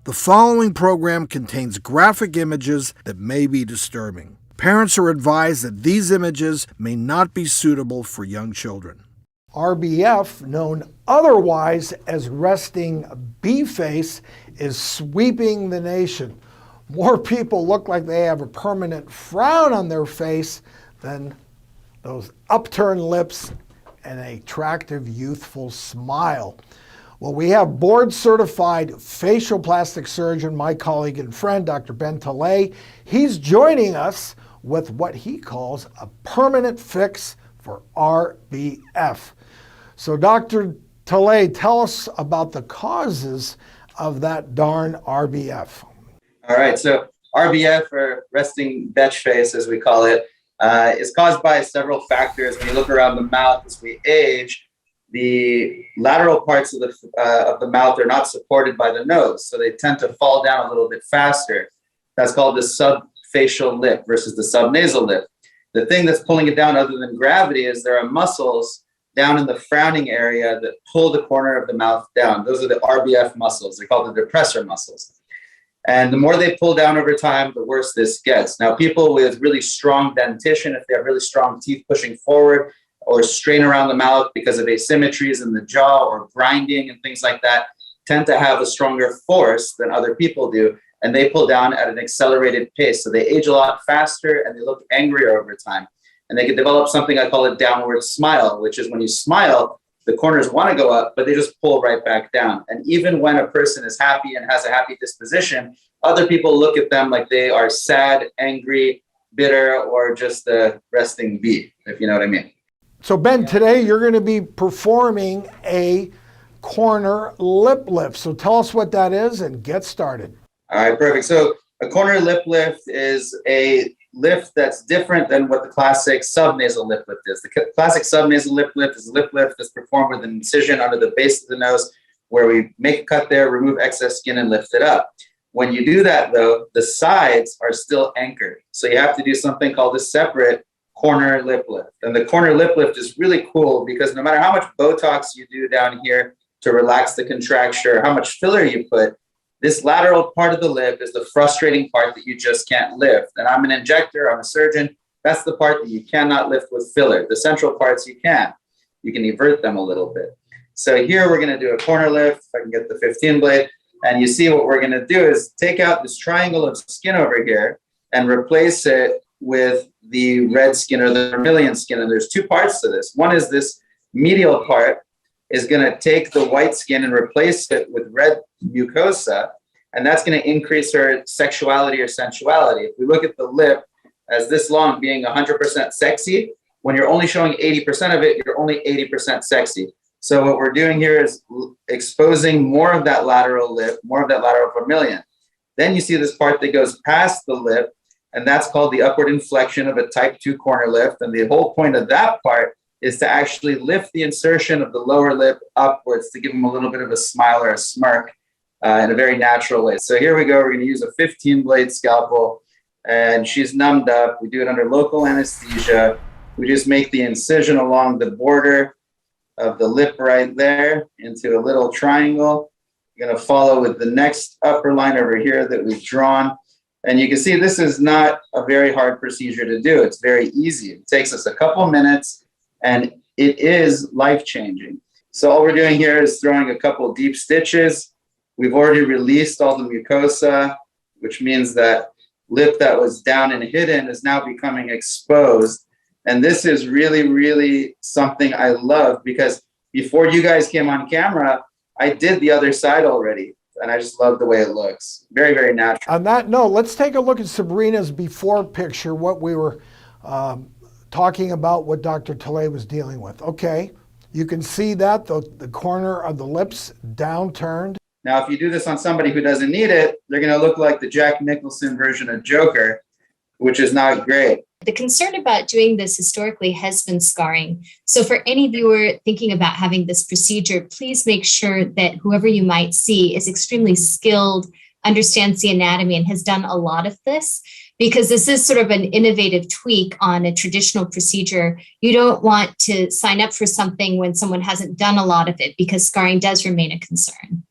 The following program contains graphic images that may be disturbing. Parents are advised that these images may not be suitable for young children. RBF, known otherwise as resting bee face, is sweeping the nation. More people look like they have a permanent frown on their face than those upturned lips and an attractive, youthful smile. Well, we have board-certified facial plastic surgeon, my colleague and friend, Dr. Ben Talei. He's joining us with what he calls a permanent fix for RBF. So, Dr. Talei, tell us about the causes of that darn RBF. All right, so RBF, or resting betch face, as we call it, is caused by several factors. When you look around the mouth as we age, the lateral parts of the mouth are not supported by the nose, so they tend to fall down a little bit faster. That's called the subfacial lip versus the subnasal lip. The thing that's pulling it down other than gravity is there are muscles down in the frowning area that pull the corner of the mouth down. Those are the RBF muscles. They're called the depressor muscles. And the more they pull down over time, the worse this gets. Now, people with really strong dentition, if they have really strong teeth pushing forward, or strain around the mouth because of asymmetries in the jaw or grinding and things like that, tend to have a stronger force than other people do, and they pull down at an accelerated pace. So they age a lot faster and they look angrier over time. And they can develop something I call a downward smile, which is when you smile, the corners want to go up, but they just pull right back down. And even when a person is happy and has a happy disposition, other people look at them like they are sad, angry, bitter, or just a resting bee, if you know what I mean. So Ben, today you're going to be performing a corner lip lift. So tell us what that is and get started. All right, perfect. So a corner lip lift is a lift that's different than what the classic subnasal lip lift is. The classic subnasal lip lift is a lip lift that's performed with an incision under the base of the nose where we make a cut there, remove excess skin, and lift it up. When you do that, though, the sides are still anchored. So you have to do something called a separate corner lip lift. And the corner lip lift is really cool because no matter how much Botox you do down here to relax the contracture, how much filler you put, this lateral part of the lip is the frustrating part that you just can't lift. And I'm an injector, I'm a surgeon. That's the part that you cannot lift with filler. The central parts you can. You can evert them a little bit. So here we're going to do a corner lift. If I can get the 15 blade. And you see what we're going to do is take out this triangle of skin over here and replace it with the red skin or the vermilion skin. And there's two parts to this. One is this medial part is going to take the white skin and replace it with red mucosa. And that's going to increase our sexuality or sensuality. If we look at the lip as this long being 100% sexy, when you're only showing 80% of it, you're only 80% sexy. So what we're doing here is exposing more of that lateral lip, more of that lateral vermilion. Then you see this part that goes past the lip, and that's called the upward inflection of a type 2 corner lift. And the whole point of that part is to actually lift the insertion of the lower lip upwards to give them a little bit of a smile or a smirk in a very natural way. So here we go. We're going to use a 15 blade scalpel, and she's numbed up. We do it under local anesthesia. We just make the incision along the border of the lip right there into a little triangle. We're going to follow with the next upper line over here that we've drawn. And you can see this is not a very hard procedure to do. It's very easy. It takes us a couple minutes, and it is life-changing. So all we're doing here is throwing a couple deep stitches. We've already released all the mucosa, which means that lip that was down and hidden is now becoming exposed. And this is really, really something I love because before you guys came on camera, I did the other side already. And I just love the way it looks. Very, very natural. On that note, let's take a look at Sabrina's before picture, what we were talking about, what Dr. Talei was dealing with. Okay, you can see that, the corner of the lips downturned. Now, if you do this on somebody who doesn't need it, they're going to look like the Jack Nicholson version of Joker, which is not great. The concern about doing this historically has been scarring. So for any viewer thinking about having this procedure, please make sure that whoever you might see is extremely skilled, understands the anatomy, and has done a lot of this, because this is sort of an innovative tweak on a traditional procedure. You don't want to sign up for something when someone hasn't done a lot of it, because scarring does remain a concern.